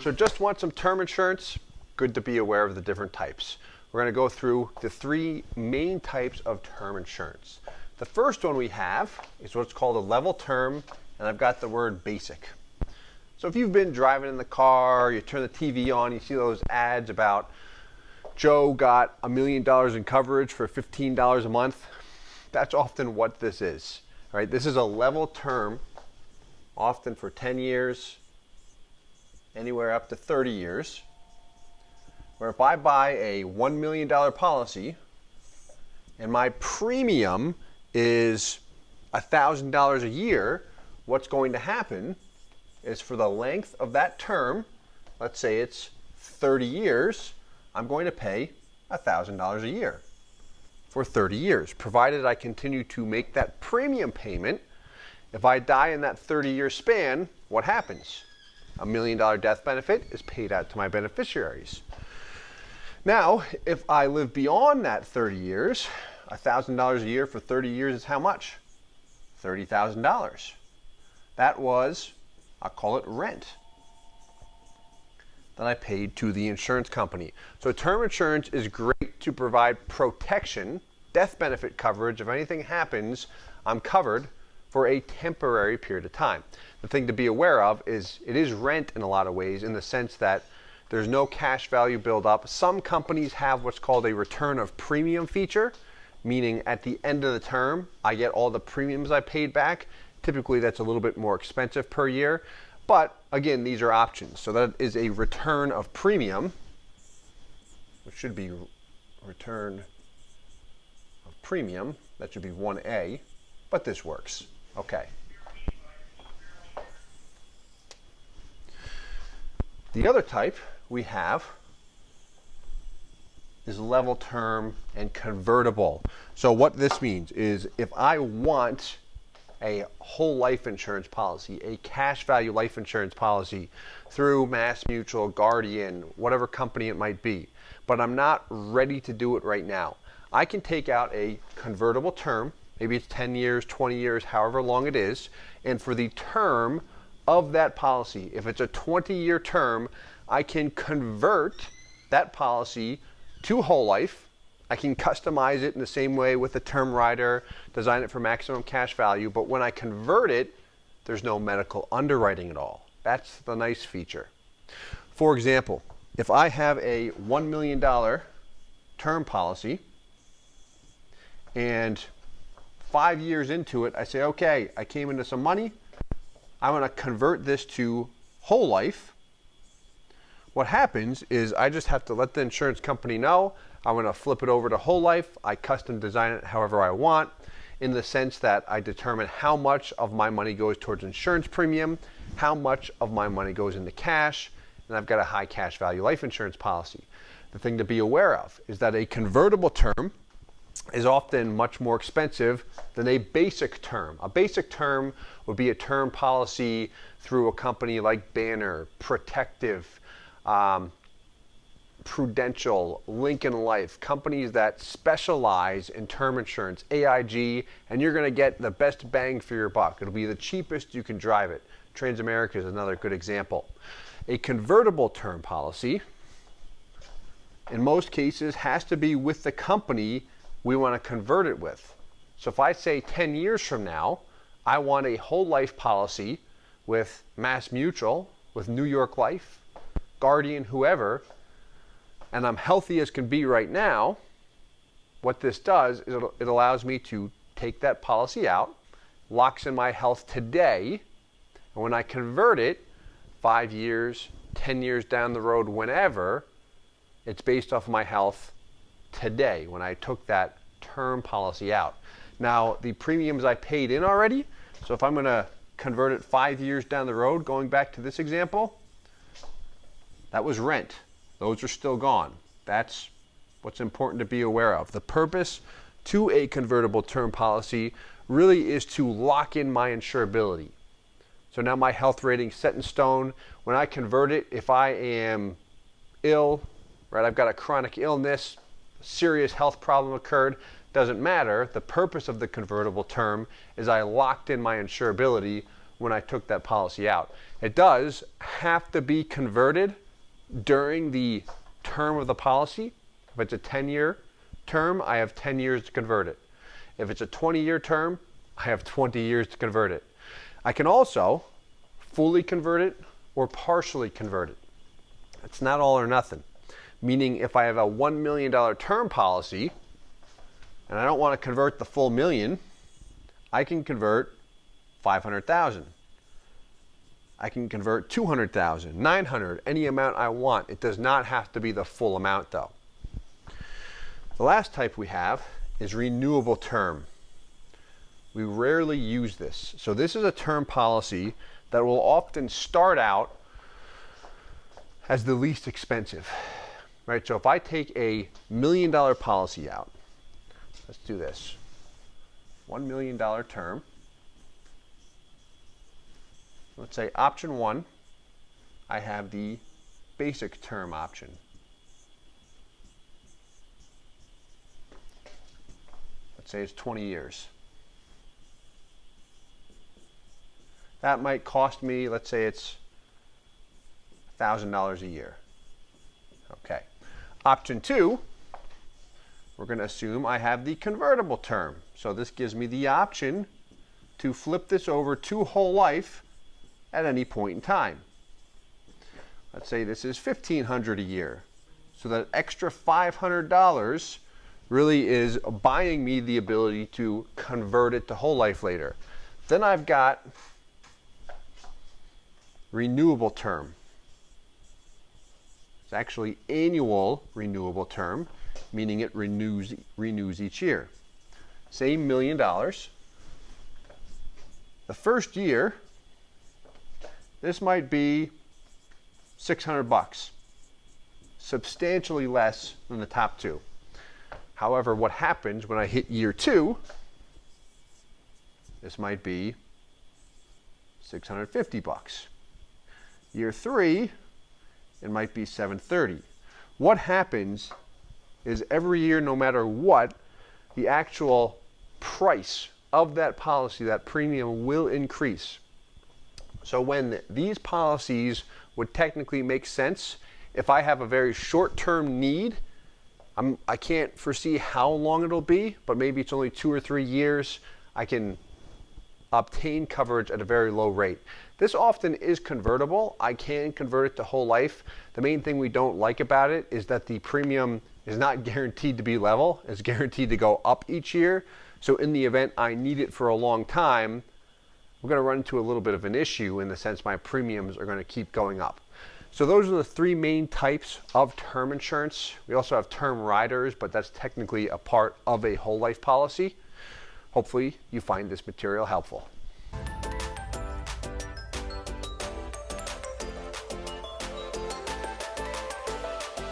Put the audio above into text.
So just want some term insurance? Good to be aware of the different types. We're going to go through the three main types of term insurance. The first one we have is what's called a level term, and I've got the word basic. So if you've been driving in the car, you turn the TV on, you see those ads about Joe got $1 million in coverage for $15 a month, that's often what this is. All right, this is a level term, often for 10 years, anywhere up to 30 years, where if I buy a $1 million policy and my premium is $1,000 a year, what's going to happen is for the length of that term, let's say it's 30 years, I'm going to pay $1,000 a year for 30 years, provided I continue to make that premium payment. If I die in that 30-year span, what happens? $1 million death benefit is paid out to my beneficiaries. Now, if I live beyond that 30 years, $1,000 a year for 30 years is how much? $30,000. That was, I'll call it rent, that I paid to the insurance company. So term insurance is great to provide protection, death benefit coverage. If anything happens, I'm covered for a temporary period of time. The thing to be aware of is it is rent in a lot of ways, in the sense that there's no cash value buildup. Some companies have what's called a return of premium feature, meaning at the end of the term, I get all the premiums I paid back. Typically, that's a little bit more expensive per year. But again, these are options. So that is a return of premium, which should be return of premium. That should be 1A, but this works. Okay. The other type we have is level term and convertible. So what this means is if I want a whole life insurance policy, a cash value life insurance policy through MassMutual, Guardian, whatever company it might be, but I'm not ready to do it right now, I can take out a convertible term, maybe it's 10 years, 20 years, however long it is, and for the term of that policy, if it's a 20-year term, I can convert that policy to whole life. I can customize it in the same way with the term rider, design it for maximum cash value, but when I convert it, there's no medical underwriting at all. That's the nice feature. For example, if I have a $1 million term policy and 5 years into it, I say, okay, I came into some money, I want to convert this to whole life. What happens is I just have to let the insurance company know I want to flip it over to whole life. I custom design it however I want, in the sense that I determine how much of my money goes towards insurance premium, how much of my money goes into cash, and I've got a high cash value life insurance policy. The thing to be aware of is that a convertible term is often much more expensive than a basic term. A basic term would be a term policy through a company like Banner, Protective, Prudential, Lincoln Life, companies that specialize in term insurance, AIG, and you're going to get the best bang for your buck. It'll be the cheapest you can drive it. Transamerica is another good example. A convertible term policy, in most cases, has to be with the company we want to convert it with. So if I say 10 years from now, I want a whole life policy with MassMutual, with New York Life, Guardian, whoever, and I'm healthy as can be right now, what this does is it allows me to take that policy out, locks in my health today, and when I convert it 5 years, 10 years down the road, whenever, it's based off my health today when I took that term policy out. Now, the premiums I paid in already, so if I'm going to convert it 5 years down the road, going back to this example, that was rent. Those are still gone. That's what's important to be aware of. The purpose to a convertible term policy really is to lock in my insurability. So now my health rating set in stone. When I convert it, if I am ill, right, I've got a chronic illness, a serious health problem occurred, doesn't matter. The purpose of the convertible term is I locked in my insurability when I took that policy out. It does have to be converted during the term of the policy. If it's a 10-year term, I have 10 years to convert it. If it's a 20-year term, I have 20 years to convert it. I can also fully convert it or partially convert it. It's not all or nothing. Meaning if I have a $1 million term policy and I don't want to convert the full million, I can convert 500,000. I can convert 200,000, 900, any amount I want. It does not have to be the full amount though. The last type we have is renewable term. We rarely use this. So this is a term policy that will often start out as the least expensive, right? So if I take a $1 million policy out, let's do this, $1 million term. Let's say option 1, I have the basic term option. Let's say it's 20 years. That might cost me, let's say it's $1,000 a year. Okay. Option 2, we're going to assume I have the convertible term. So this gives me the option to flip this over to whole life at any point in time. Let's say this is $1,500 a year. So that extra $500 really is buying me the ability to convert it to whole life later. Then I've got renewable term. It's actually annual renewable term, meaning it renews each year. Same $1 million. The first year, this might be $600, substantially less than the top two. However, what happens when I hit year 2, this might be $650. Year 3, it might be $730. What happens is every year, no matter what, the actual price of that policy, that premium will increase. So when these policies would technically make sense, if I have a very short-term need, I can't foresee how long it'll be, but maybe it's only 2 or 3 years, I can obtain coverage at a very low rate. This often is convertible. I can convert it to whole life. The main thing we don't like about it is that the premium is not guaranteed to be level. It's guaranteed to go up each year. So in the event I need it for a long time, we're going to run into a little bit of an issue in the sense my premiums are going to keep going up. So those are the 3 main types of term insurance. We also have term riders, but that's technically a part of a whole life policy. Hopefully you find this material helpful.